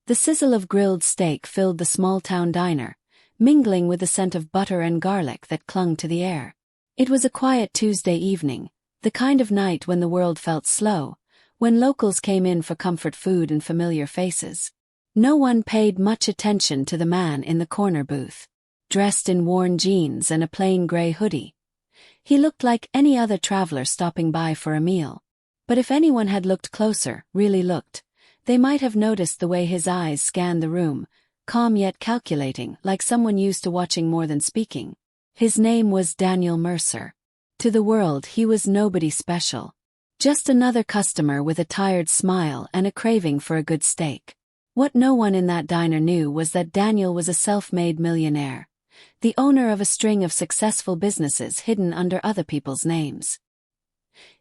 The sizzle of grilled steak filled the small-town diner, mingling with the scent of butter and garlic that clung to the air. It was a quiet Tuesday evening, the kind of night when the world felt slow, when locals came in for comfort food and familiar faces. No one paid much attention to the man in the corner booth. Dressed in worn jeans and a plain gray hoodie, he looked like any other traveler stopping by for a meal. But if anyone had looked closer, really looked, they might have noticed the way his eyes scanned the room, calm yet calculating, like someone used to watching more than speaking. His name was Daniel Mercer. To the world he was nobody special. Just another customer with a tired smile and a craving for a good steak. What no one in that diner knew was that Daniel was a self-made millionaire, the owner of a string of successful businesses hidden under other people's names.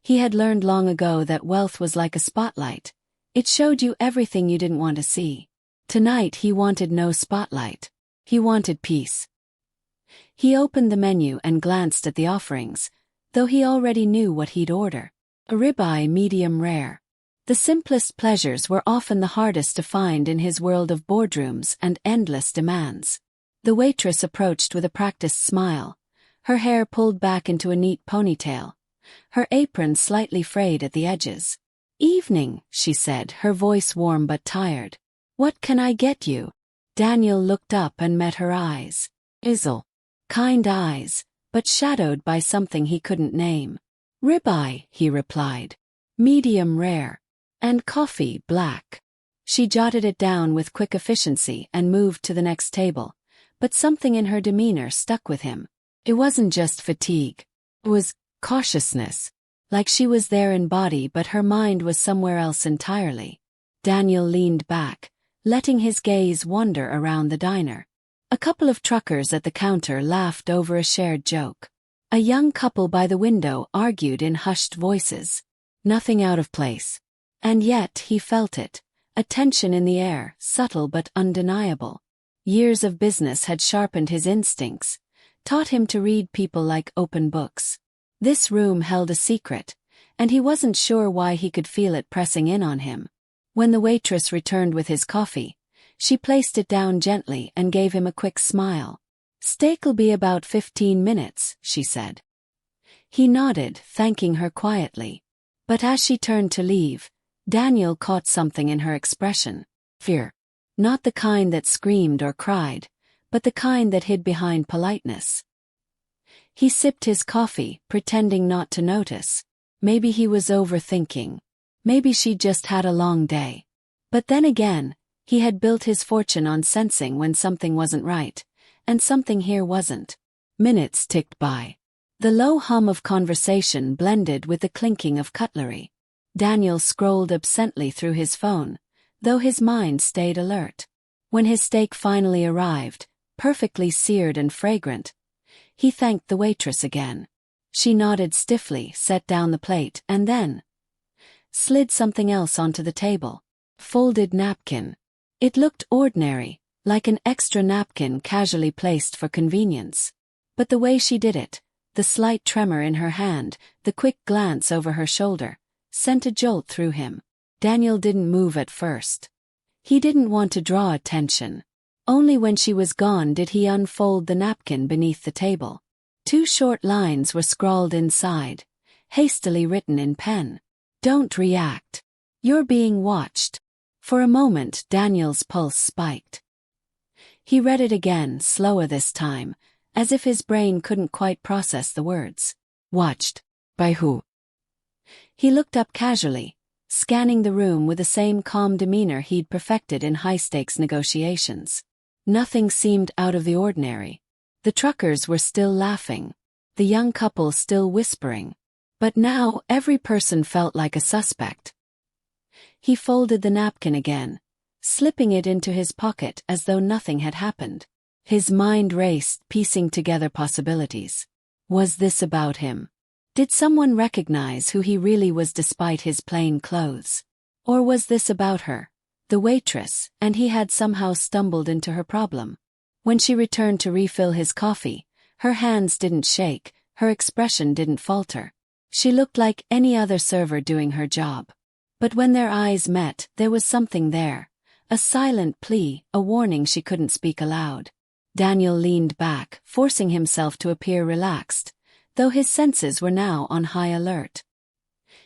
He had learned long ago that wealth was like a spotlight. It showed you everything you didn't want to see. Tonight he wanted no spotlight. He wanted peace. He opened the menu and glanced at the offerings, though he already knew what he'd order. A ribeye medium rare. The simplest pleasures were often the hardest to find in his world of boardrooms and endless demands. The waitress approached with a practiced smile, her hair pulled back into a neat ponytail, her apron slightly frayed at the edges. "Evening," she said, her voice warm but tired. "What can I get you?" Daniel looked up and met her eyes. Kind eyes, but shadowed by something he couldn't name. "Ribeye," he replied. "Medium rare. And coffee, black." She jotted it down with quick efficiency and moved to the next table, but something in her demeanor stuck with him. It wasn't just fatigue. It was cautiousness. Like she was there in body but her mind was somewhere else entirely. Daniel leaned back, letting his gaze wander around the diner. A couple of truckers at the counter laughed over a shared joke. A young couple by the window argued in hushed voices. Nothing out of place. And yet he felt it, a tension in the air, subtle but undeniable. Years of business had sharpened his instincts, taught him to read people like open books. This room held a secret, and he wasn't sure why he could feel it pressing in on him. When the waitress returned with his coffee, she placed it down gently and gave him a quick smile. "Steak'll be about 15 minutes, she said. He nodded, thanking her quietly. But as she turned to leave, Daniel caught something in her expression. Fear. Not the kind that screamed or cried, but the kind that hid behind politeness. He sipped his coffee, pretending not to notice. Maybe he was overthinking. Maybe she just had a long day. But then again, he had built his fortune on sensing when something wasn't right, and something here wasn't. Minutes ticked by. The low hum of conversation blended with the clinking of cutlery. Daniel scrolled absently through his phone, though his mind stayed alert. When his steak finally arrived, perfectly seared and fragrant, he thanked the waitress again. She nodded stiffly, set down the plate, and then slid something else onto the table. Folded napkin. It looked ordinary, like an extra napkin casually placed for convenience. But the way she did it, the slight tremor in her hand, the quick glance over her shoulder, sent a jolt through him. Daniel didn't move at first. He didn't want to draw attention. Only when she was gone did he unfold the napkin beneath the table. 2 short lines were scrawled inside, hastily written in pen. "Don't react. You're being watched." For a moment Daniel's pulse spiked. He read it again, slower this time, as if his brain couldn't quite process the words. Watched? By who? He looked up casually, scanning the room with the same calm demeanor he'd perfected in high-stakes negotiations. Nothing seemed out of the ordinary. The truckers were still laughing, the young couple still whispering. But now every person felt like a suspect. He folded the napkin again, slipping it into his pocket as though nothing had happened. His mind raced, piecing together possibilities. Was this about him? Did someone recognize who he really was despite his plain clothes? Or was this about her, the waitress, and he had somehow stumbled into her problem? When she returned to refill his coffee, her hands didn't shake, her expression didn't falter. She looked like any other server doing her job. But when their eyes met, there was something there, A silent plea, a warning she couldn't speak aloud. Daniel leaned back, forcing himself to appear relaxed, though his senses were now on high alert.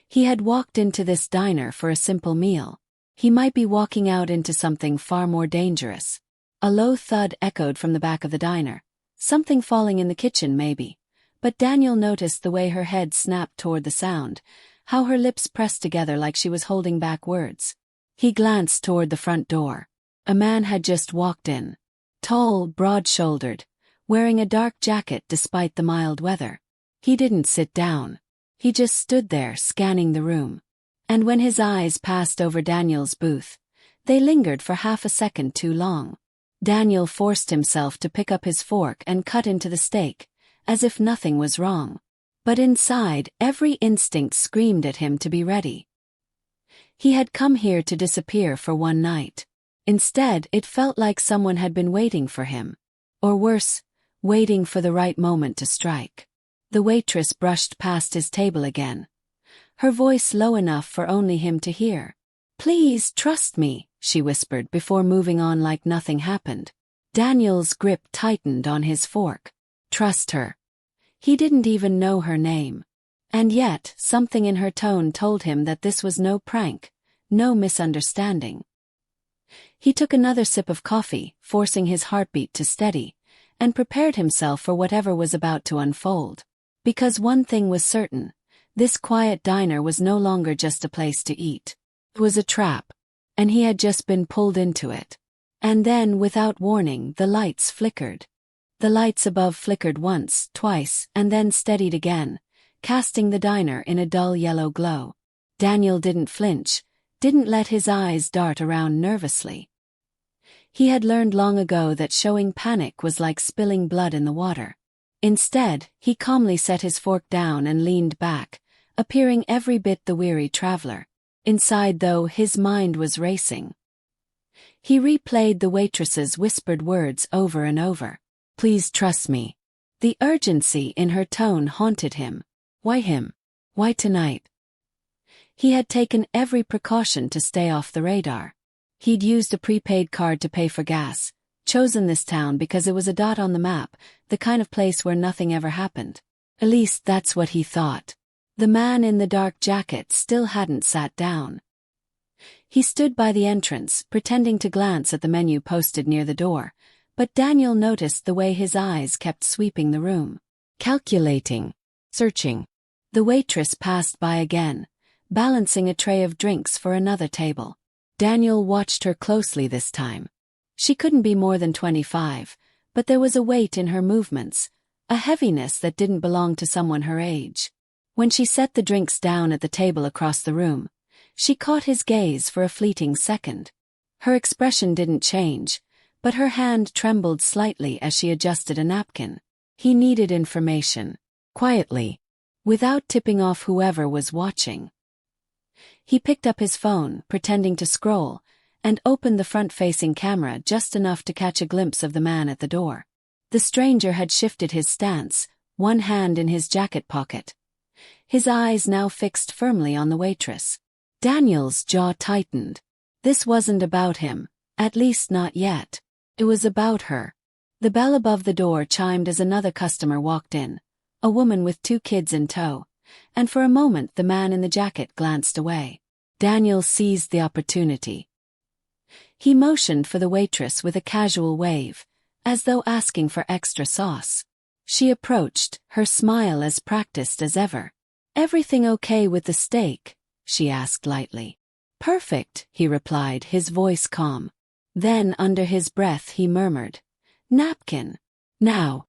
He had walked into this diner for a simple meal. He might be walking out into something far more dangerous. A low thud echoed from the back of the diner. Something falling in the kitchen, maybe. But Daniel noticed the way her head snapped toward the sound, how her lips pressed together like she was holding back words. He glanced toward the front door. A man had just walked in. Tall, broad-shouldered, wearing a dark jacket despite the mild weather. He didn't sit down. He just stood there scanning the room. And when his eyes passed over Daniel's booth, they lingered for half a second too long. Daniel forced himself to pick up his fork and cut into the steak, as if nothing was wrong. But inside, every instinct screamed at him to be ready. He had come here to disappear for one night. Instead, it felt like someone had been waiting for him. Or worse, waiting for the right moment to strike. The waitress brushed past his table again. Her voice low enough for only him to hear. "Please, trust me," she whispered before moving on like nothing happened. Daniel's grip tightened on his fork. Trust her. He didn't even know her name. And yet, something in her tone told him that this was no prank, no misunderstanding. He took another sip of coffee, forcing his heartbeat to steady, and prepared himself for whatever was about to unfold. Because one thing was certain, this quiet diner was no longer just a place to eat. It was a trap, and he had just been pulled into it. And then, without warning, the lights flickered. The lights above flickered once, twice, and then steadied again, casting the diner in a dull yellow glow. Daniel didn't flinch, didn't let his eyes dart around nervously. He had learned long ago that showing panic was like spilling blood in the water. Instead, he calmly set his fork down and leaned back, appearing every bit the weary traveler. Inside, though, his mind was racing. He replayed the waitress's whispered words over and over. "Please trust me." The urgency in her tone haunted him. Why him? Why tonight? He had taken every precaution to stay off the radar. He'd used a prepaid card to pay for gas, chosen this town because it was a dot on the map, the kind of place where nothing ever happened. At least that's what he thought. The man in the dark jacket still hadn't sat down. He stood by the entrance, pretending to glance at the menu posted near the door, but Daniel noticed the way his eyes kept sweeping the room. Calculating. Searching. The waitress passed by again, balancing a tray of drinks for another table. Daniel watched her closely this time. She couldn't be more than 25, but there was a weight in her movements, a heaviness that didn't belong to someone her age. When she set the drinks down at the table across the room, she caught his gaze for a fleeting second. Her expression didn't change, but her hand trembled slightly as she adjusted a napkin. He needed information. Quietly. Without tipping off whoever was watching. He picked up his phone, pretending to scroll, and opened the front-facing camera just enough to catch a glimpse of the man at the door. The stranger had shifted his stance, one hand in his jacket pocket. His eyes now fixed firmly on the waitress. Daniel's jaw tightened. This wasn't about him, at least not yet. It was about her. The bell above the door chimed as another customer walked in, a woman with 2 kids in tow, and for a moment the man in the jacket glanced away. Daniel seized the opportunity. He motioned for the waitress with a casual wave, as though asking for extra sauce. She approached, her smile as practiced as ever. "Everything okay with the steak?" she asked lightly. "Perfect," he replied, his voice calm. Then, under his breath, he murmured, "Napkin. Now."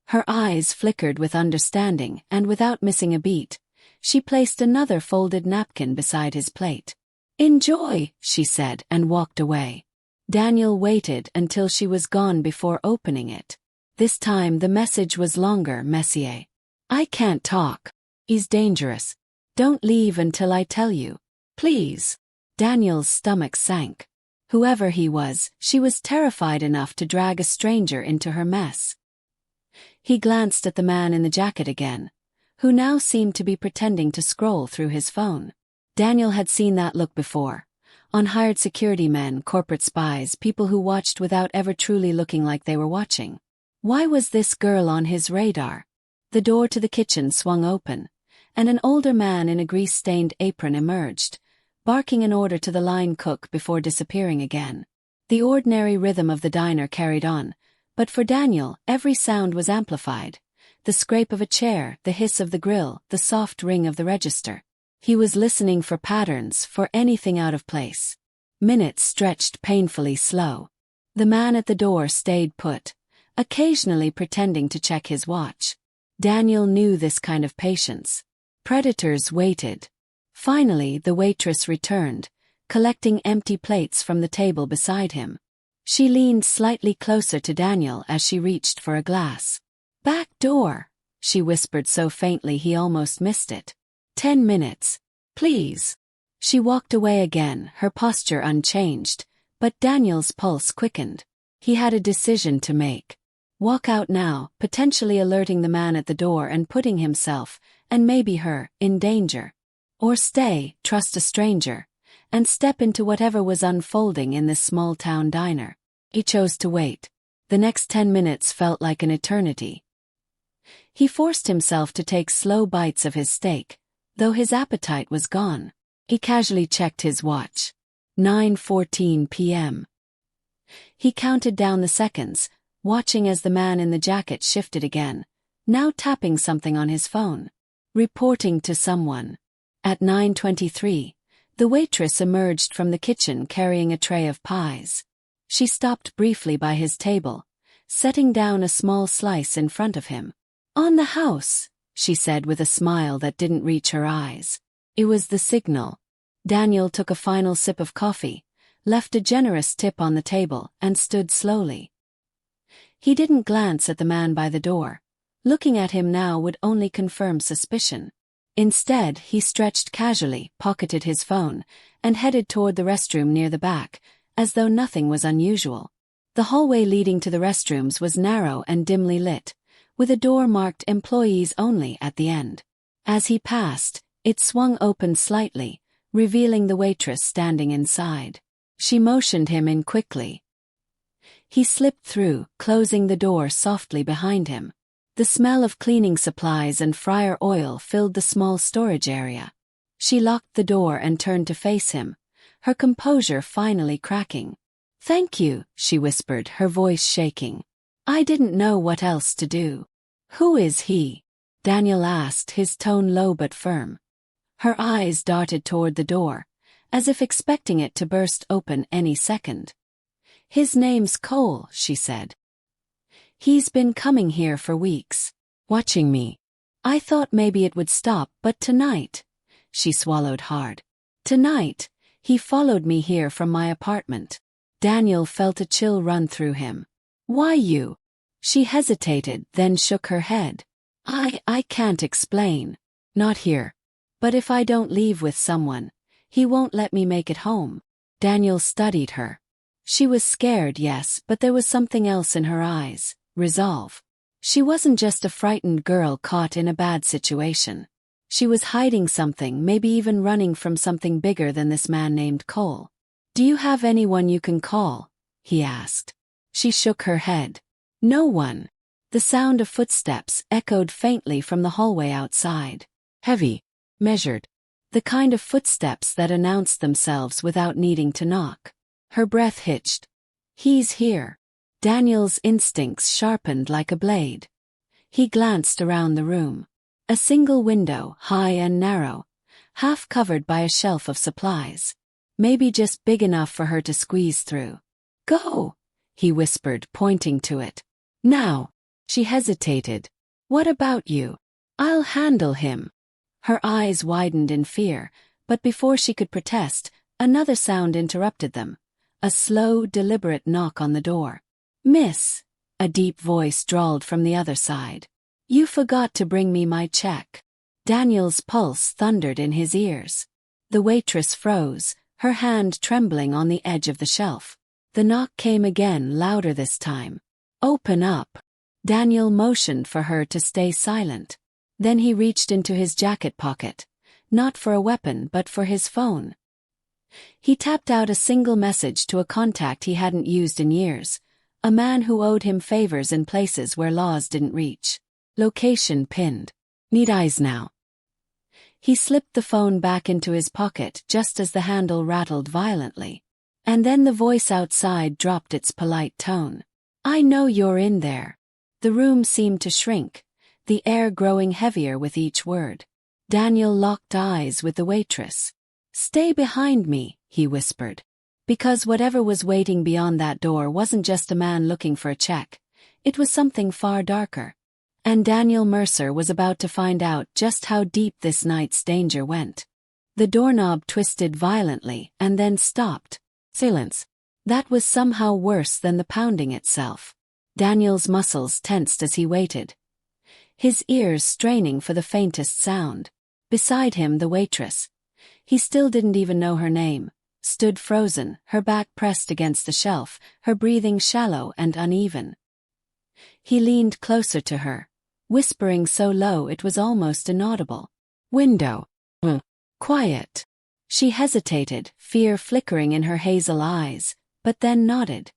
Her eyes flickered with understanding, and without missing a beat, she placed another folded napkin beside his plate. "Enjoy," she said, and walked away. Daniel waited until she was gone before opening it. This time the message was longer, Messier. "I can't talk. He's dangerous. Don't leave until I tell you. Please." Daniel's stomach sank. Whoever he was, she was terrified enough to drag a stranger into her mess. He glanced at the man in the jacket again, who now seemed to be pretending to scroll through his phone. Daniel had seen that look before, On hired security men, corporate spies, people who watched without ever truly looking like they were watching. Why was this girl on his radar? The door to the kitchen swung open, and an older man in a grease-stained apron emerged, barking an order to the line cook before disappearing again. The ordinary rhythm of the diner carried on, but for Daniel, every sound was amplified. The scrape of a chair, the hiss of the grill, the soft ring of the register. He was listening for patterns, for anything out of place. Minutes stretched painfully slow. The man at the door stayed put, occasionally pretending to check his watch. Daniel knew this kind of patience. Predators waited. Finally, the waitress returned, collecting empty plates from the table beside him. She leaned slightly closer to Daniel as she reached for a glass. "Back door," she whispered so faintly he almost missed it. 10 minutes. Please. She walked away again, her posture unchanged, but Daniel's pulse quickened. He had a decision to make. Walk out now, potentially alerting the man at the door and putting himself, and maybe her, in danger. Or stay, trust a stranger, and step into whatever was unfolding in this small-town diner. He chose to wait. The next 10 minutes felt like an eternity. He forced himself to take slow bites of his steak, though his appetite was gone. He casually checked his watch. 9:14 p.m. He counted down the seconds, watching as the man in the jacket shifted again, now tapping something on his phone. Reporting to someone. At 9:23, the waitress emerged from the kitchen carrying a tray of pies. She stopped briefly by his table, setting down a small slice in front of him. "On the house," she said with a smile that didn't reach her eyes. It was the signal. Daniel took a final sip of coffee, left a generous tip on the table, and stood slowly. He didn't glance at the man by the door. Looking at him now would only confirm suspicion. Instead, he stretched casually, pocketed his phone, and headed toward the restroom near the back, as though nothing was unusual. The hallway leading to the restrooms was narrow and dimly lit, with a door marked "Employees Only" at the end. As he passed, it swung open slightly, revealing the waitress standing inside. She motioned him in quickly. He slipped through, closing the door softly behind him. The smell of cleaning supplies and fryer oil filled the small storage area. She locked the door and turned to face him, her composure finally cracking. "Thank you," she whispered, her voice shaking. "I didn't know what else to do." "Who is he?" Daniel asked, his tone low but firm. Her eyes darted toward the door, as if expecting it to burst open any second. "His name's Cole," she said. "He's been coming here for weeks, watching me. I thought maybe it would stop, but tonight," she swallowed hard. "Tonight, he followed me here from my apartment." Daniel felt a chill run through him. "Why you?" She hesitated, then shook her head. I can't explain. Not here. But if I don't leave with someone, he won't let me make it home." Daniel studied her. She was scared, yes, but there was something else in her eyes. Resolve. She wasn't just a frightened girl caught in a bad situation. She was hiding something, maybe even running from something bigger than this man named Cole. "Do you have anyone you can call?" he asked. She shook her head. "No one." The sound of footsteps echoed faintly from the hallway outside. Heavy. Measured. The kind of footsteps that announced themselves without needing to knock. Her breath hitched. "He's here." Daniel's instincts sharpened like a blade. He glanced around the room. A single window, high and narrow, half covered by a shelf of supplies. Maybe just big enough for her to squeeze through. "Go," he whispered, pointing to it. "Now." She hesitated. "What about you?" "I'll handle him." Her eyes widened in fear, but before she could protest, another sound interrupted them. A slow, deliberate knock on the door. "Miss," a deep voice drawled from the other side. "You forgot to bring me my check." Daniel's pulse thundered in his ears. The waitress froze, her hand trembling on the edge of the shelf. The knock came again, louder this time. "Open up." Daniel motioned for her to stay silent. Then he reached into his jacket pocket, not for a weapon but for his phone. He tapped out a single message to a contact he hadn't used in years, a man who owed him favors in places where laws didn't reach. Location pinned. Need eyes now. He slipped the phone back into his pocket just as the handle rattled violently. And then the voice outside dropped its polite tone. I know you're in there. The room seemed to shrink, the air growing heavier with each word. Daniel locked eyes with the waitress. Stay behind me, he whispered. Because whatever was waiting beyond that door wasn't just a man looking for a check. It was something far darker. And Daniel Mercer was about to find out just how deep this night's danger went. The doorknob twisted violently and then stopped. Silence. That was somehow worse than the pounding itself. Daniel's muscles tensed as he waited, his ears straining for the faintest sound. Beside him, the waitress, he still didn't even know her name, stood frozen, her back pressed against the shelf, her breathing shallow and uneven. He leaned closer to her, whispering so low it was almost inaudible. Window. Quiet. She hesitated, fear flickering in her hazel eyes, but then nodded.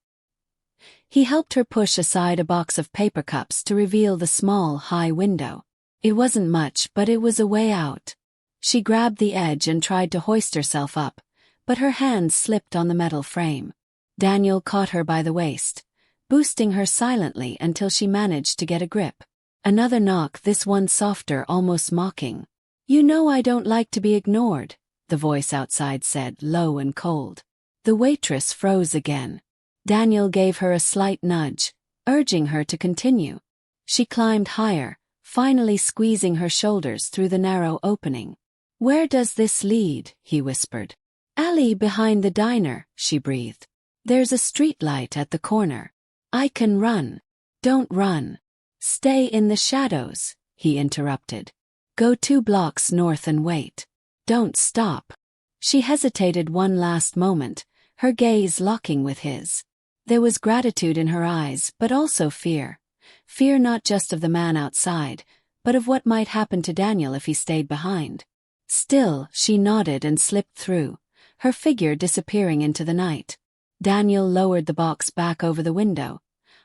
He helped her push aside a box of paper cups to reveal the small, high window. It wasn't much, but it was a way out. She grabbed the edge and tried to hoist herself up, but her hands slipped on the metal frame. Daniel caught her by the waist, boosting her silently until she managed to get a grip. Another knock, this one softer, almost mocking. You know I don't like to be ignored, the voice outside said, low and cold. The waitress froze again. Daniel gave her a slight nudge, urging her to continue. She climbed higher, finally squeezing her shoulders through the narrow opening. Where does this lead? He whispered. Alley behind the diner, she breathed. There's a streetlight at the corner. I can run. Don't run. Stay in the shadows, he interrupted. Go 2 blocks north and wait. Don't stop. She hesitated one last moment, her gaze locking with his. There was gratitude in her eyes, but also fear. Fear not just of the man outside, but of what might happen to Daniel if he stayed behind. Still, she nodded and slipped through, her figure disappearing into the night. Daniel lowered the box back over the window,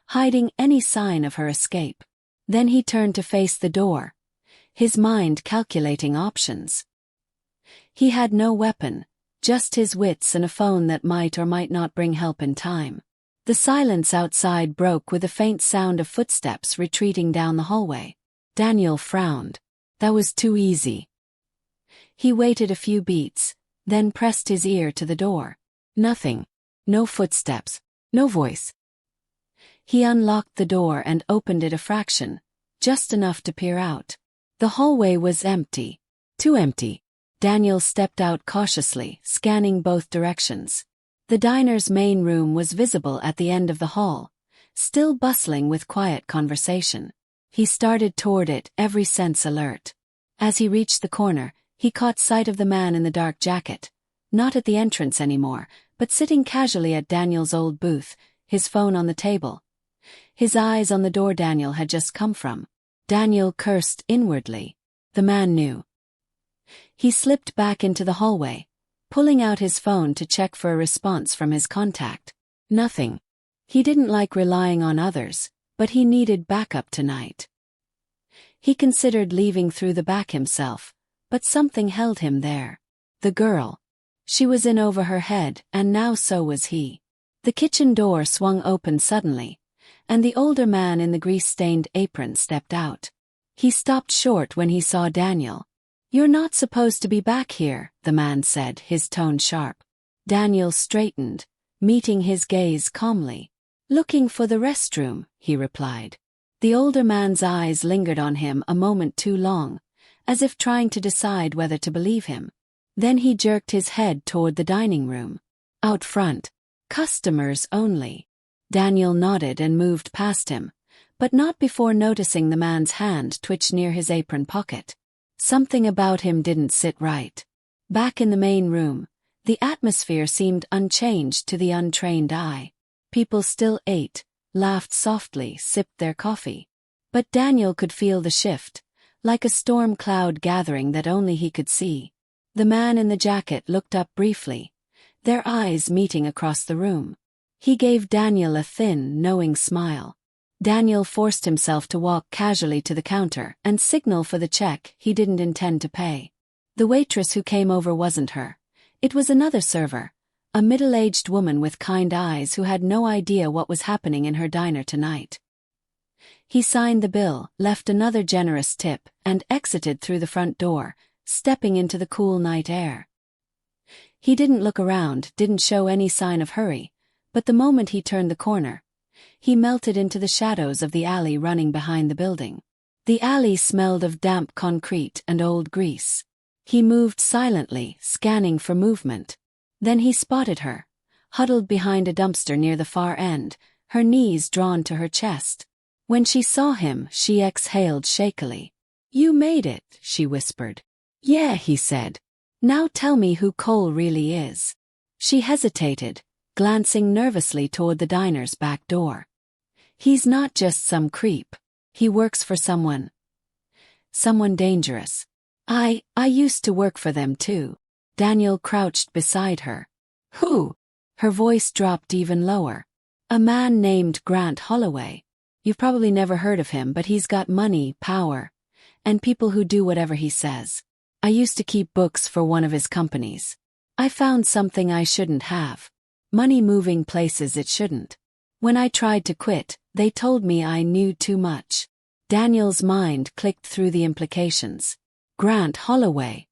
hiding any sign of her escape. Then he turned to face the door, his mind calculating options. He had no weapon, just his wits and a phone that might or might not bring help in time. The silence outside broke with a faint sound of footsteps retreating down the hallway. Daniel frowned. That was too easy. He waited a few beats, then pressed his ear to the door. Nothing. No footsteps. No voice. He unlocked the door and opened it a fraction, just enough to peer out. The hallway was empty. Too empty. Daniel stepped out cautiously, scanning both directions. The diner's main room was visible at the end of the hall, still bustling with quiet conversation. He started toward it, every sense alert. As he reached the corner, he caught sight of the man in the dark jacket, not at the entrance anymore, but sitting casually at Daniel's old booth, his phone on the table. His eyes on the door Daniel had just come from. Daniel cursed inwardly. The man knew. He slipped back into the hallway, pulling out his phone to check for a response from his contact. Nothing. He didn't like relying on others, but he needed backup tonight. He considered leaving through the back himself, but something held him there. The girl. She was in over her head, and now so was he. The kitchen door swung open suddenly, and the older man in the grease-stained apron stepped out. He stopped short when he saw Daniel. You're not supposed to be back here, the man said, his tone sharp. Daniel straightened, meeting his gaze calmly. Looking for the restroom, he replied. The older man's eyes lingered on him a moment too long, as if trying to decide whether to believe him. Then he jerked his head toward the dining room. Out front. Customers only. Daniel nodded and moved past him, but not before noticing the man's hand twitch near his apron pocket. Something about him didn't sit right. Back in the main room, the atmosphere seemed unchanged to the untrained eye. People still ate, laughed softly, sipped their coffee. But Daniel could feel the shift, like a storm cloud gathering that only he could see. The man in the jacket looked up briefly, their eyes meeting across the room. He gave Daniel a thin, knowing smile. Daniel forced himself to walk casually to the counter and signal for the check he didn't intend to pay. The waitress who came over wasn't her. It was another server, a middle-aged woman with kind eyes who had no idea what was happening in her diner tonight. He signed the bill, left another generous tip, and exited through the front door, stepping into the cool night air. He didn't look around, didn't show any sign of hurry, but the moment he turned the corner, he melted into the shadows of the alley running behind the building. The alley smelled of damp concrete and old grease. He moved silently, scanning for movement. Then he spotted her, huddled behind a dumpster near the far end, her knees drawn to her chest. When she saw him, she exhaled shakily. "You made it," she whispered. "Yeah," he said. "Now tell me who Cole really is." She hesitated, glancing nervously toward the diner's back door. "He's not just some creep. He works for someone dangerous. I used to work for them too." Daniel crouched beside her. "Who?" Her voice dropped even lower. "A man named Grant Holloway. You've probably never heard of him, but he's got money, power, and people who do whatever he says. I used to keep books for one of his companies. I found something I shouldn't have. Money moving places it shouldn't. When I tried to quit, they told me I knew too much." Daniel's mind clicked through the implications. Grant Holloway.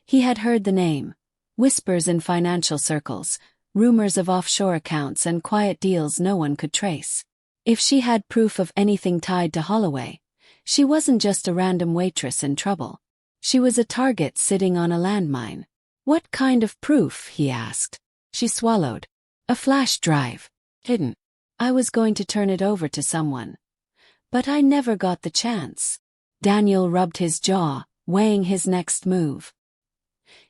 He had heard the name. Whispers in financial circles, rumors of offshore accounts and quiet deals no one could trace. If she had proof of anything tied to Holloway, she wasn't just a random waitress in trouble. She was a target sitting on a landmine. "What kind of proof?" he asked. She swallowed. "A flash drive. Hidden. I was going to turn it over to someone. But I never got the chance." Daniel rubbed his jaw, weighing his next move.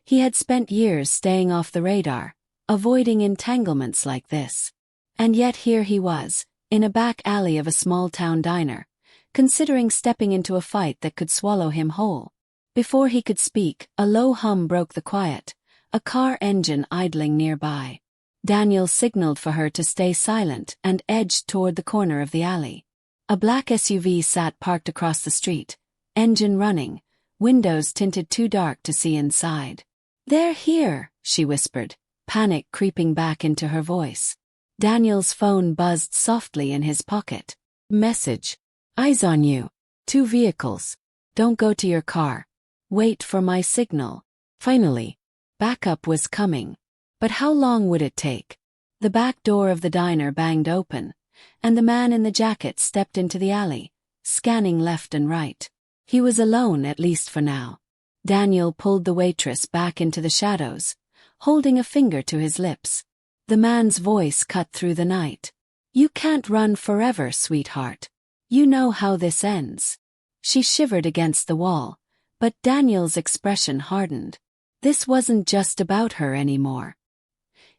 He had spent years staying off the radar, avoiding entanglements like this. And yet here he was, in a back alley of a small-town diner, considering stepping into a fight that could swallow him whole. Before he could speak, a low hum broke the quiet, a car engine idling nearby. Daniel signaled for her to stay silent and edged toward the corner of the alley. A black SUV sat parked across the street, engine running, windows tinted too dark to see inside. "They're here," she whispered, panic creeping back into her voice. Daniel's phone buzzed softly in his pocket. "Message. Eyes on you. 2 vehicles. Don't go to your car. Wait for my signal." Finally, backup was coming. But how long would it take? The back door of the diner banged open, and the man in the jacket stepped into the alley, scanning left and right. He was alone, at least for now. Daniel pulled the waitress back into the shadows, holding a finger to his lips. The man's voice cut through the night. "You can't run forever, sweetheart. You know how this ends." She shivered against the wall, but Daniel's expression hardened. This wasn't just about her anymore.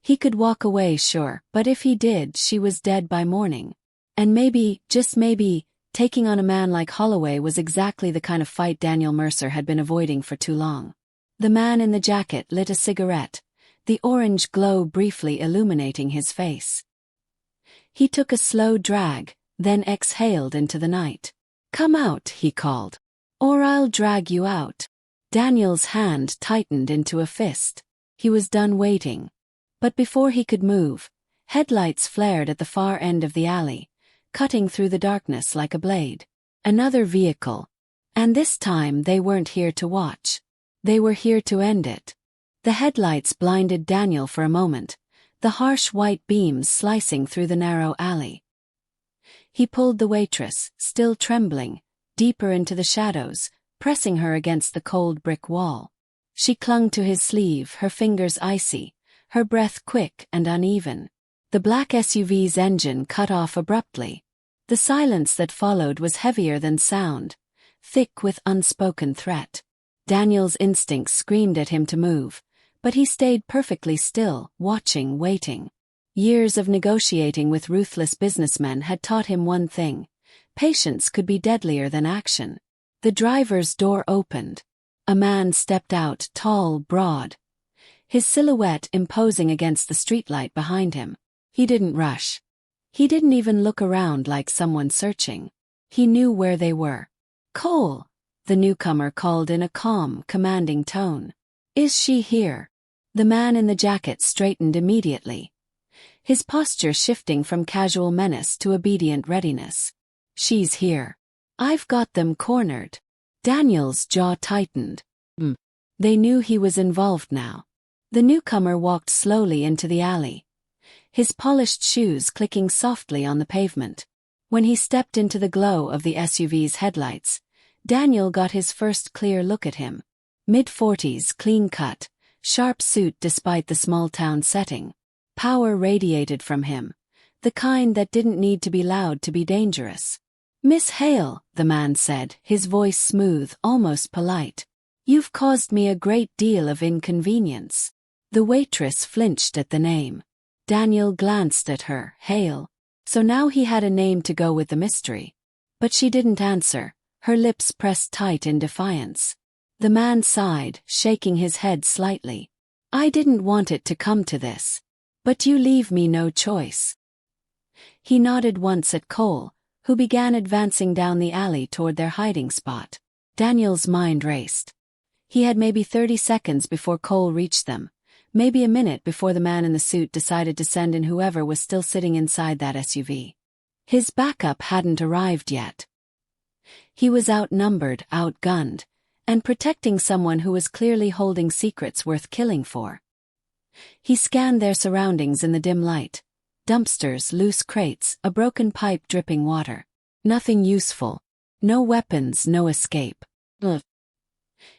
He could walk away, sure, but if he did, she was dead by morning. And maybe, just maybe, taking on a man like Holloway was exactly the kind of fight Daniel Mercer had been avoiding for too long. The man in the jacket lit a cigarette, the orange glow briefly illuminating his face. He took a slow drag, then exhaled into the night. "Come out," he called. "Or I'll drag you out." Daniel's hand tightened into a fist. He was done waiting. But before he could move, headlights flared at the far end of the alley, cutting through the darkness like a blade. Another vehicle. And this time they weren't here to watch. They were here to end it. The headlights blinded Daniel for a moment, the harsh white beams slicing through the narrow alley. He pulled the waitress, still trembling, deeper into the shadows, pressing her against the cold brick wall. She clung to his sleeve, her fingers icy, her breath quick and uneven. The black SUV's engine cut off abruptly. The silence that followed was heavier than sound, thick with unspoken threat. Daniel's instincts screamed at him to move, but he stayed perfectly still, watching, waiting. Years of negotiating with ruthless businessmen had taught him one thing: patience could be deadlier than action. The driver's door opened. A man stepped out, tall, broad. his silhouette imposing against the streetlight behind him. He didn't rush. He didn't even look around like someone searching. He knew where they were. "Cole," the newcomer called in a calm, commanding tone. "Is she here?" The man in the jacket straightened immediately, his posture shifting from casual menace to obedient readiness. "She's here. I've got them cornered." Daniel's jaw tightened. They knew he was involved now. The newcomer walked slowly into the alley, his polished shoes clicking softly on the pavement. When he stepped into the glow of the SUV's headlights, Daniel got his first clear look at him. Mid-40s, clean-cut, sharp suit despite the small-town setting. Power radiated from him, the kind that didn't need to be loud to be dangerous. "Miss Hale," the man said, his voice smooth, almost polite. "You've caused me a great deal of inconvenience." The waitress flinched at the name. Daniel glanced at her. Hale. So now he had a name to go with the mystery. But she didn't answer, her lips pressed tight in defiance. The man sighed, shaking his head slightly. "I didn't want it to come to this. But you leave me no choice." He nodded once at Cole, who began advancing down the alley toward their hiding spot. Daniel's mind raced. He had maybe 30 seconds before Cole reached them, maybe a minute before the man in the suit decided to send in whoever was still sitting inside that SUV. His backup hadn't arrived yet. He was outnumbered, outgunned, and protecting someone who was clearly holding secrets worth killing for. He scanned their surroundings in the dim light. Dumpsters, loose crates, a broken pipe dripping water. Nothing useful. No weapons, no escape. Ugh.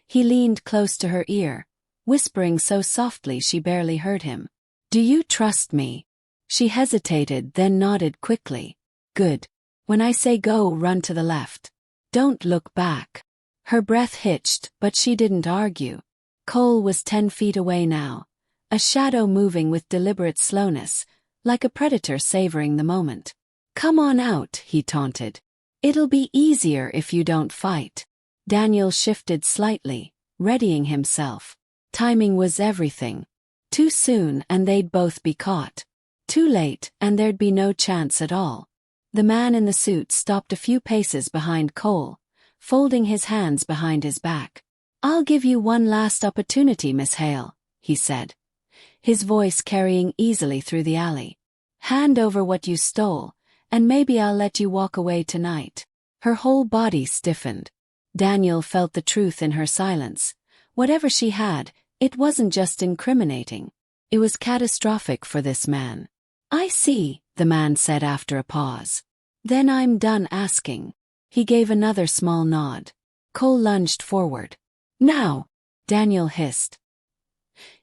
He leaned close to her ear, whispering so softly she barely heard him. "Do you trust me?" She hesitated, then nodded quickly. "Good. When I say go, run to the left. Don't look back." Her breath hitched, but she didn't argue. Cole was 10 feet away now, a shadow moving with deliberate slowness, like a predator savoring the moment. "Come on out," he taunted. "It'll be easier if you don't fight." Daniel shifted slightly, readying himself. Timing was everything. Too soon and they'd both be caught. Too late and there'd be no chance at all. The man in the suit stopped a few paces behind Cole, folding his hands behind his back. "I'll give you one last opportunity, Miss Hale," he said, his voice carrying easily through the alley. "Hand over what you stole, and maybe I'll let you walk away tonight." Her whole body stiffened. Daniel felt the truth in her silence. Whatever she had, it wasn't just incriminating. It was catastrophic for this man. "I see," the man said after a pause. "Then I'm done asking." He gave another small nod. Cole lunged forward. "Now!" Daniel hissed.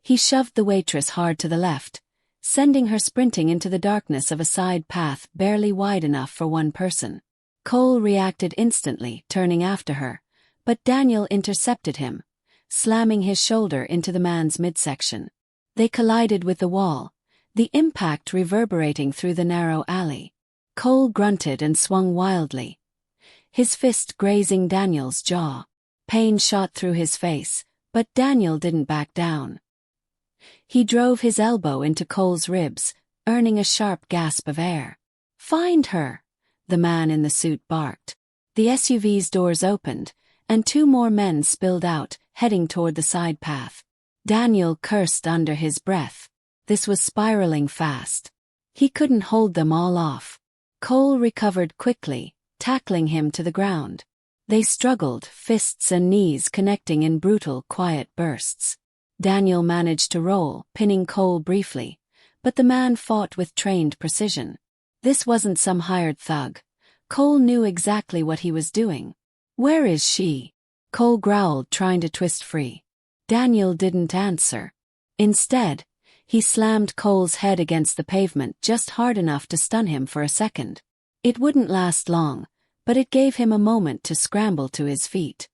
He shoved the waitress hard to the left, sending her sprinting into the darkness of a side path barely wide enough for one person. Cole reacted instantly, turning after her, but Daniel intercepted him, slamming his shoulder into the man's midsection. They collided with the wall, the impact reverberating through the narrow alley. Cole grunted and swung wildly, his fist grazing Daniel's jaw. Pain shot through his face, but Daniel didn't back down. He drove his elbow into Cole's ribs, earning a sharp gasp of air. "Find her!" the man in the suit barked. The SUV's doors opened, and 2 more men spilled out, heading toward the side path. Daniel cursed under his breath. This was spiraling fast. He couldn't hold them all off. Cole recovered quickly, tackling him to the ground. They struggled, fists and knees connecting in brutal, quiet bursts. Daniel managed to roll, pinning Cole briefly, but the man fought with trained precision. This wasn't some hired thug. Cole knew exactly what he was doing. "Where is she?" Cole growled, trying to twist free. Daniel didn't answer. Instead, he slammed Cole's head against the pavement just hard enough to stun him for a second. It wouldn't last long, but it gave him a moment to scramble to his feet.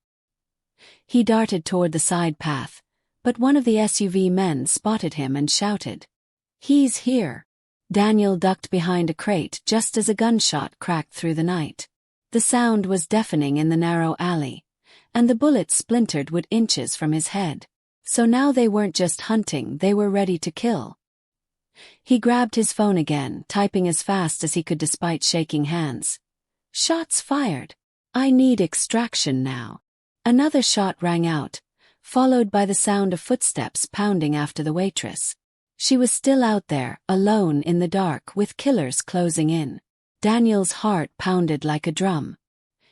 He darted toward the side path, but one of the SUV men spotted him and shouted, "He's here!" Daniel ducked behind a crate just as a gunshot cracked through the night. The sound was deafening in the narrow alley, and the bullet splintered wood inches from his head. So now they weren't just hunting, they were ready to kill. He grabbed his phone again, typing as fast as he could despite shaking hands. Shots fired. I need extraction now. Another shot rang out, followed by the sound of footsteps pounding after the waitress. She was still out there, alone in the dark, with killers closing in. Daniel's heart pounded like a drum.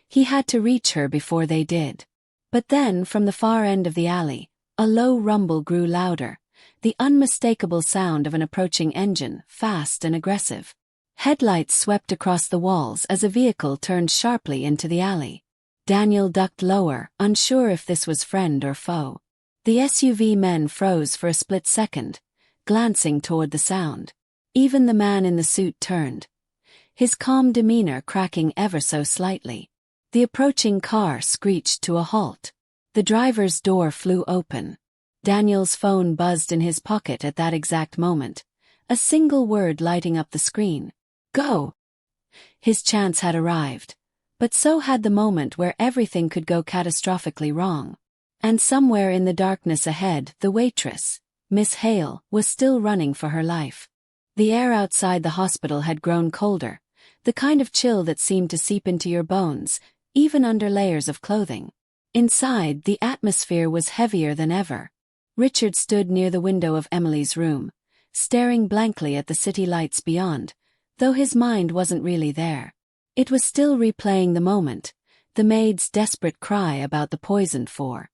He had to reach her before they did. But then, from the far end of the alley, a low rumble grew louder, the unmistakable sound of an approaching engine, fast and aggressive. Headlights swept across the walls as a vehicle turned sharply into the alley. Daniel ducked lower, unsure if this was friend or foe. The SUV men froze for a split second, glancing toward the sound. Even the man in the suit turned, his calm demeanor cracking ever so slightly. The approaching car screeched to a halt. The driver's door flew open. Daniel's phone buzzed in his pocket at that exact moment, a single word lighting up the screen. Go! His chance had arrived. But so had the moment where everything could go catastrophically wrong. And somewhere in the darkness ahead, the waitress, Miss Hale, was still running for her life. The air outside the hospital had grown colder, the kind of chill that seemed to seep into your bones, even under layers of clothing. Inside, the atmosphere was heavier than ever. Richard stood near the window of Emily's room, staring blankly at the city lights beyond, though his mind wasn't really there. It was still replaying the moment, the maid's desperate cry about the poisoned four.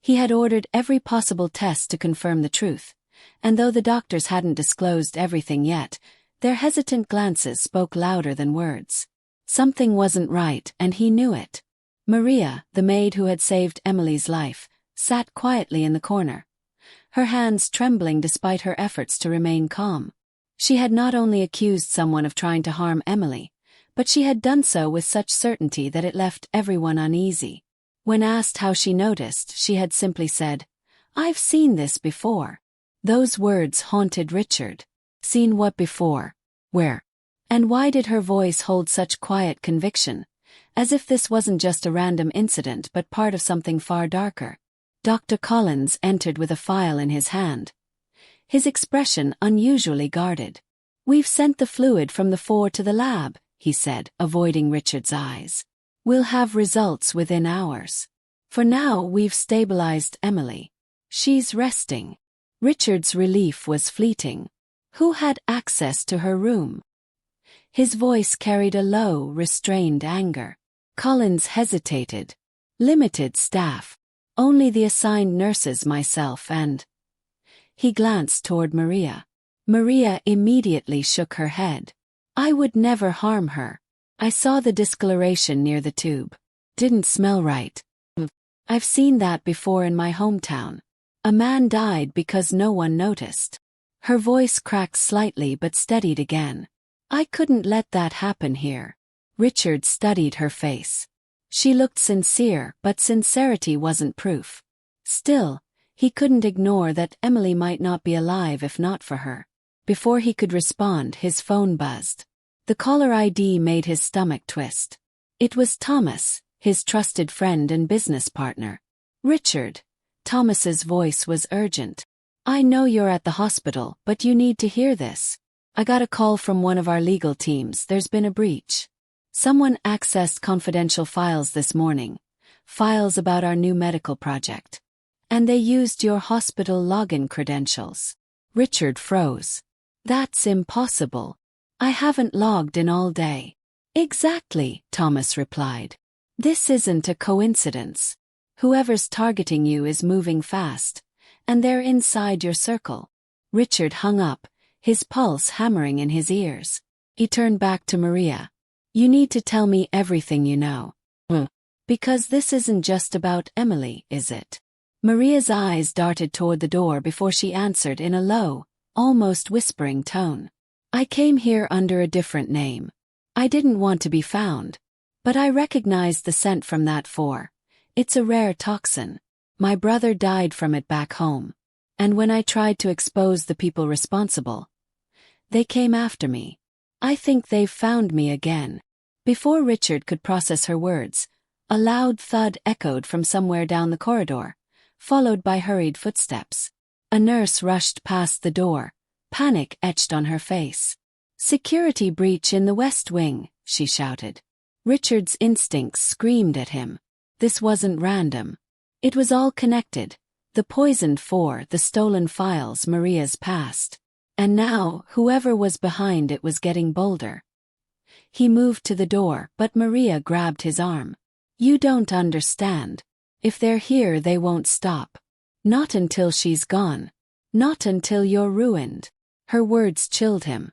He had ordered every possible test to confirm the truth, and though the doctors hadn't disclosed everything yet, their hesitant glances spoke louder than words. Something wasn't right, and he knew it. Maria, the maid who had saved Emily's life, sat quietly in the corner, her hands trembling despite her efforts to remain calm. She had not only accused someone of trying to harm Emily, but she had done so with such certainty that it left everyone uneasy. When asked how she noticed, she had simply said, "I've seen this before." Those words haunted Richard. Seen what before? Where? And why did her voice hold such quiet conviction, as if this wasn't just a random incident but part of something far darker? Dr. Collins entered with a file in his hand, his expression unusually guarded. "We've sent the fluid from the 4 to the lab," he said, avoiding Richard's eyes. "We'll have results within hours. For now, we've stabilized Emily. She's resting." Richard's relief was fleeting. Who had access to her room? His voice carried a low, restrained anger. Collins hesitated. "Limited staff. Only the assigned nurses, myself and—" He glanced toward Maria. Maria immediately shook her head. "I would never harm her. I saw the discoloration near the tube. Didn't smell right. I've seen that before in my hometown. A man died because no one noticed." Her voice cracked slightly but steadied again. "I couldn't let that happen here." Richard studied her face. She looked sincere, but sincerity wasn't proof. Still, he couldn't ignore that Emily might not be alive if not for her. Before he could respond, his phone buzzed. The caller ID made his stomach twist. It was Thomas, his trusted friend and business partner. "Richard." Thomas's voice was urgent. "I know you're at the hospital, but you need to hear this. I got a call from one of our legal teams. There's been a breach. Someone accessed confidential files this morning, files about our new medical project. And they used your hospital login credentials." Richard froze. "That's impossible. I haven't logged in all day." "Exactly," Thomas replied. "This isn't a coincidence. Whoever's targeting you is moving fast, and they're inside your circle." Richard hung up, his pulse hammering in his ears. He turned back to Maria. "You need to tell me everything you know. Because this isn't just about Emily, is it?" Maria's eyes darted toward the door before she answered in a low, almost whispering tone. "I came here under a different name. I didn't want to be found. But I recognized the scent from that 4. It's a rare toxin. My brother died from it back home. And when I tried to expose the people responsible, they came after me. I think they've found me again." Before Richard could process her words, a loud thud echoed from somewhere down the corridor, followed by hurried footsteps. A nurse rushed past the door, panic etched on her face. "Security breach in the West Wing," she shouted. Richard's instincts screamed at him. This wasn't random. It was all connected. The poisoned four, the stolen files, Maria's past. And now, whoever was behind it was getting bolder. He moved to the door, but Maria grabbed his arm. "You don't understand. If they're here, they won't stop. Not until she's gone. Not until you're ruined." Her words chilled him.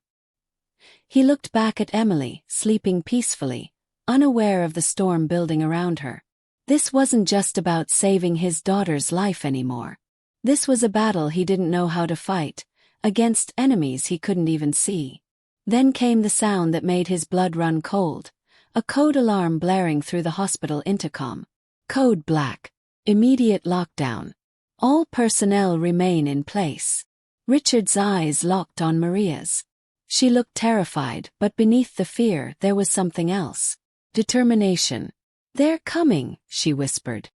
He looked back at Emily, sleeping peacefully, unaware of the storm building around her. This wasn't just about saving his daughter's life anymore. This was a battle he didn't know how to fight, against enemies he couldn't even see. Then came the sound that made his blood run cold, a code alarm blaring through the hospital intercom. "Code Black. Immediate lockdown. All personnel remain in place." Richard's eyes locked on Maria's. She looked terrified, but beneath the fear there was something else. Determination. "They're coming," she whispered.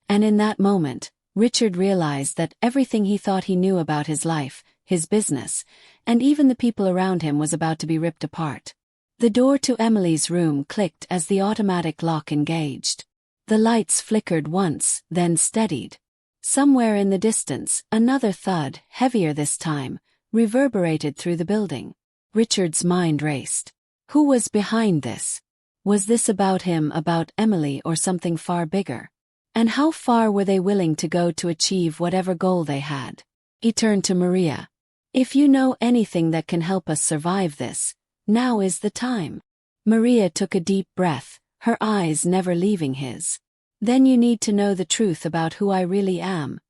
And in that moment, Richard realized that everything he thought he knew about his life, his business, and even the people around him was about to be ripped apart. The door to Emily's room clicked as the automatic lock engaged. The lights flickered once, then steadied. Somewhere in the distance, another thud, heavier this time, reverberated through the building. Richard's mind raced. Who was behind this? Was this about him, about Emily, or something far bigger? And how far were they willing to go to achieve whatever goal they had? He turned to Maria. "If you know anything that can help us survive this, now is the time." Maria took a deep breath, her eyes never leaving his. "Then you need to know the truth about who I really am,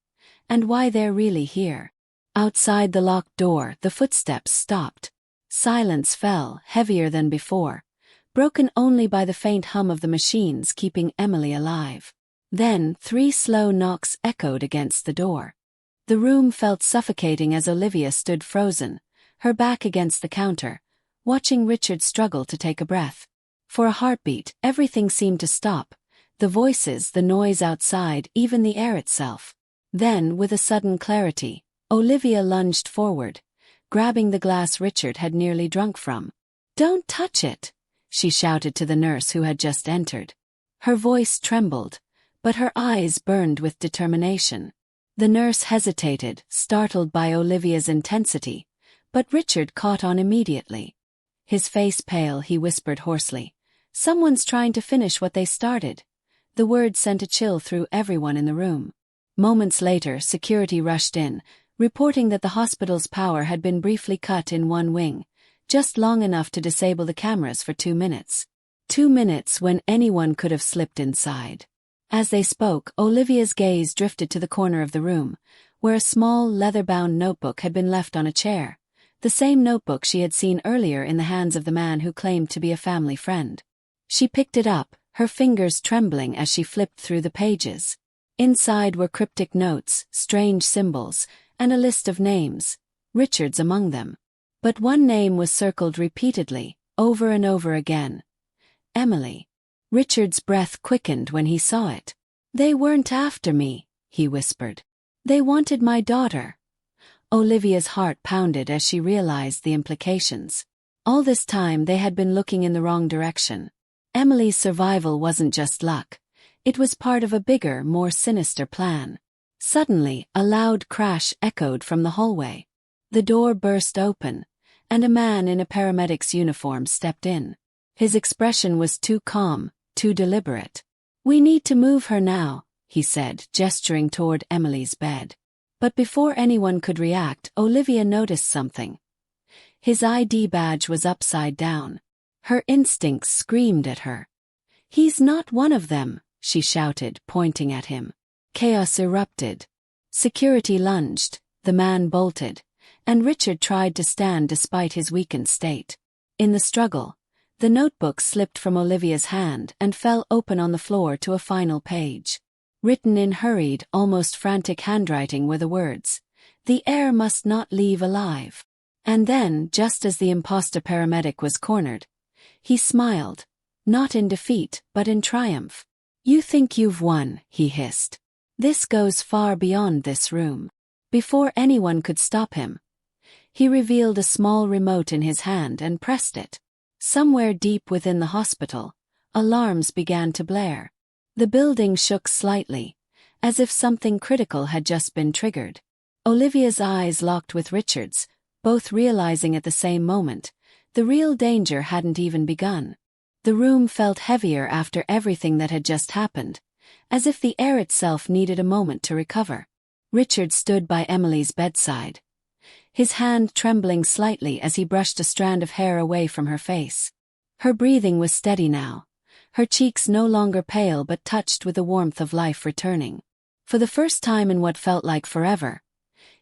and why they're really here." Outside the locked door, the footsteps stopped. Silence fell, heavier than before, broken only by the faint hum of the machines keeping Emily alive. Then 3 slow knocks echoed against the door. The room felt suffocating as Olivia stood frozen, her back against the counter, watching Richard struggle to take a breath. For a heartbeat, everything seemed to stop. The voices, the noise outside, even the air itself. Then, with a sudden clarity, Olivia lunged forward, grabbing the glass Richard had nearly drunk from. "Don't touch it," she shouted to the nurse who had just entered. Her voice trembled, but her eyes burned with determination. The nurse hesitated, startled by Olivia's intensity, but Richard caught on immediately. His face pale, he whispered hoarsely, "Someone's trying to finish what they started." The word sent a chill through everyone in the room. Moments later, security rushed in, reporting that the hospital's power had been briefly cut in one wing, just long enough to disable the cameras for 2 minutes. 2 minutes when anyone could have slipped inside. As they spoke, Olivia's gaze drifted to the corner of the room, where a small, leather-bound notebook had been left on a chair, the same notebook she had seen earlier in the hands of the man who claimed to be a family friend. She picked it up, her fingers trembling as she flipped through the pages. Inside were cryptic notes, strange symbols, and a list of names, Richard's among them. But one name was circled repeatedly, over and over again. Emily. Richard's breath quickened when he saw it. "They weren't after me," he whispered. "They wanted my daughter." Olivia's heart pounded as she realized the implications. All this time they had been looking in the wrong direction. Emily's survival wasn't just luck. It was part of a bigger, more sinister plan. Suddenly, a loud crash echoed from the hallway. The door burst open, and a man in a paramedic's uniform stepped in. His expression was too calm, too deliberate. "We need to move her now," he said, gesturing toward Emily's bed. But before anyone could react, Olivia noticed something. His ID badge was upside down. Her instincts screamed at her. "He's not one of them," she shouted, pointing at him. Chaos erupted. Security lunged, the man bolted, and Richard tried to stand despite his weakened state. In the struggle, the notebook slipped from Olivia's hand and fell open on the floor to a final page. Written in hurried, almost frantic handwriting were the words, "The heir must not leave alive." And then, just as the imposter paramedic was cornered, he smiled, not in defeat, but in triumph. "You think you've won," he hissed. This goes far beyond this room. Before anyone could stop him, he revealed a small remote in his hand and pressed it. Somewhere deep within the hospital, alarms began to blare. The building shook slightly, as if something critical had just been triggered. Olivia's eyes locked with Richard's, both realizing at the same moment, the real danger hadn't even begun. The room felt heavier after everything that had just happened, as if the air itself needed a moment to recover. Richard stood by Emily's bedside, his hand trembling slightly as he brushed a strand of hair away from her face. Her breathing was steady now, her cheeks no longer pale but touched with the warmth of life returning. For the first time in what felt like forever,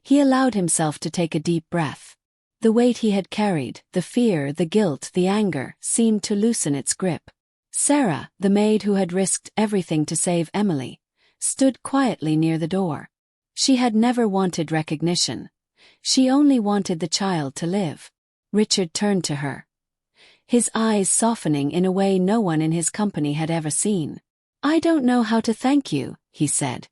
he allowed himself to take a deep breath. The weight he had carried, the fear, the guilt, the anger, seemed to loosen its grip. Sarah, the maid who had risked everything to save Emily, stood quietly near the door. She had never wanted recognition. She only wanted the child to live. Richard turned to her, his eyes softening in a way no one in his company had ever seen. "I don't know how to thank you," he said,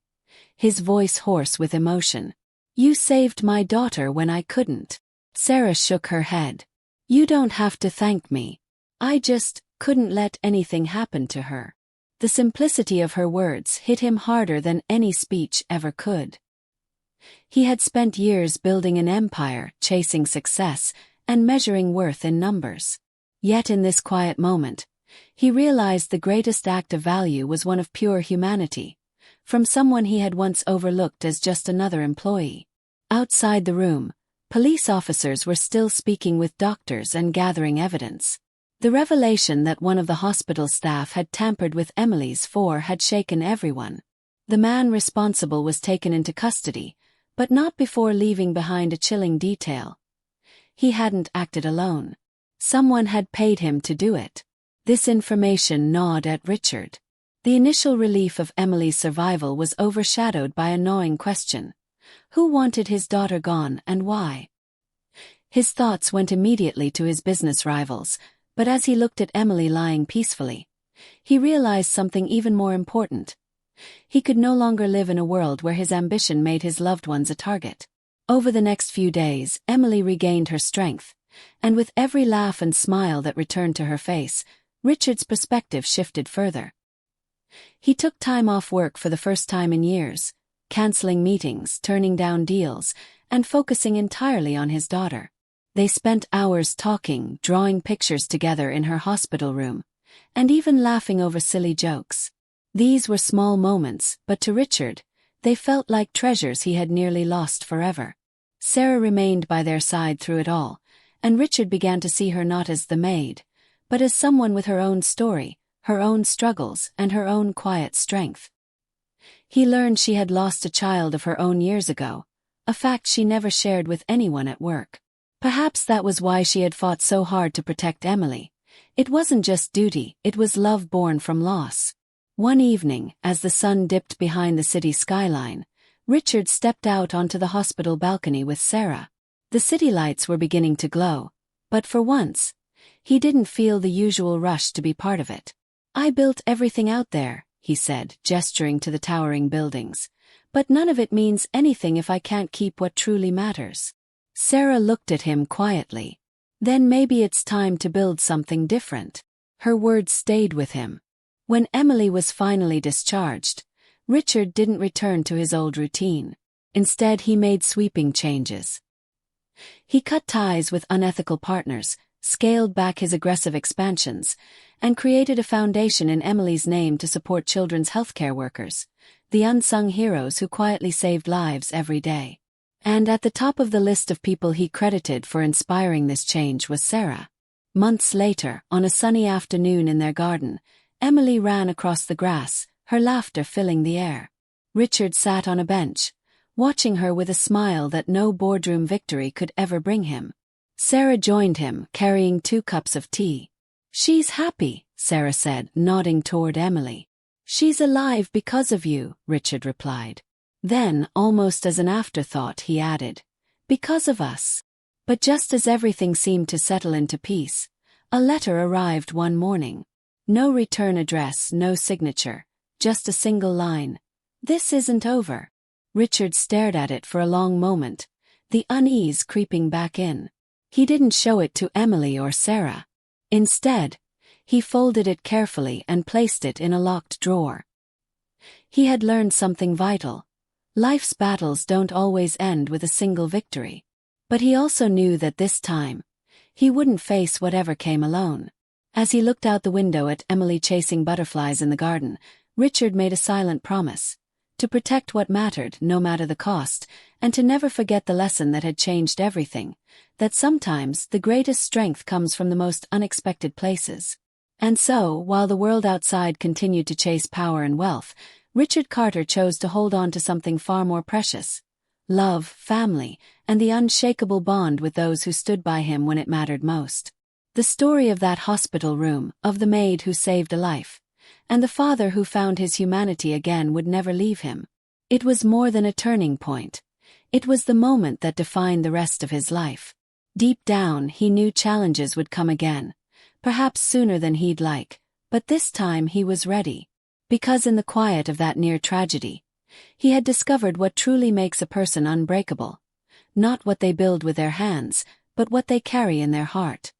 his voice hoarse with emotion. "You saved my daughter when I couldn't." Sarah shook her head. "You don't have to thank me. I just couldn't let anything happen to her." The simplicity of her words hit him harder than any speech ever could. He had spent years building an empire, chasing success, and measuring worth in numbers. Yet in this quiet moment, he realized the greatest act of value was one of pure humanity, from someone he had once overlooked as just another employee. Outside the room, police officers were still speaking with doctors and gathering evidence. The revelation that one of the hospital staff had tampered with Emily's had shaken everyone. The man responsible was taken into custody, but not before leaving behind a chilling detail. He hadn't acted alone. Someone had paid him to do it. This information gnawed at Richard. The initial relief of Emily's survival was overshadowed by a gnawing question. Who wanted his daughter gone and why? His thoughts went immediately to his business rivals, but as he looked at Emily lying peacefully, he realized something even more important. He could no longer live in a world where his ambition made his loved ones a target. Over the next few days, Emily regained her strength, and with every laugh and smile that returned to her face, Richard's perspective shifted further. He took time off work for the first time in years, canceling meetings, turning down deals, and focusing entirely on his daughter. They spent hours talking, drawing pictures together in her hospital room, and even laughing over silly jokes. These were small moments, but to Richard, they felt like treasures he had nearly lost forever. Sarah remained by their side through it all, and Richard began to see her not as the maid, but as someone with her own story, her own struggles, and her own quiet strength. He learned she had lost a child of her own years ago, a fact she never shared with anyone at work. Perhaps that was why she had fought so hard to protect Emily. It wasn't just duty, it was love born from loss. One evening, as the sun dipped behind the city skyline, Richard stepped out onto the hospital balcony with Sarah. The city lights were beginning to glow, but for once, he didn't feel the usual rush to be part of it. "I built everything out there," he said, gesturing to the towering buildings, "but none of it means anything if I can't keep what truly matters." Sarah looked at him quietly. "Then maybe it's time to build something different." Her words stayed with him. When Emily was finally discharged, Richard didn't return to his old routine. Instead, he made sweeping changes. He cut ties with unethical partners, scaled back his aggressive expansions, and created a foundation in Emily's name to support children's healthcare workers, the unsung heroes who quietly saved lives every day. And at the top of the list of people he credited for inspiring this change was Sarah. Months later, on a sunny afternoon in their garden, Emily ran across the grass, her laughter filling the air. Richard sat on a bench, watching her with a smile that no boardroom victory could ever bring him. Sarah joined him, carrying 2 cups of tea. "She's happy," Sarah said, nodding toward Emily. "She's alive because of you," Richard replied. Then, almost as an afterthought, he added, "Because of us." But just as everything seemed to settle into peace, a letter arrived one morning. No return address, no signature, just a single line. This isn't over. Richard stared at it for a long moment, the unease creeping back in. He didn't show it to Emily or Sarah. Instead, he folded it carefully and placed it in a locked drawer. He had learned something vital. Life's battles don't always end with a single victory. But he also knew that this time, he wouldn't face whatever came alone. As he looked out the window at Emily chasing butterflies in the garden, Richard made a silent promise. To protect what mattered, no matter the cost, and to never forget the lesson that had changed everything, that sometimes the greatest strength comes from the most unexpected places. And so, while the world outside continued to chase power and wealth, Richard Carter chose to hold on to something far more precious: love, family, and the unshakable bond with those who stood by him when it mattered most. The story of that hospital room, of the maid who saved a life, and the father who found his humanity again would never leave him. It was more than a turning point. It was the moment that defined the rest of his life. Deep down, he knew challenges would come again, perhaps sooner than he'd like, but this time he was ready. Because in the quiet of that near tragedy, he had discovered what truly makes a person unbreakable. Not what they build with their hands, but what they carry in their heart.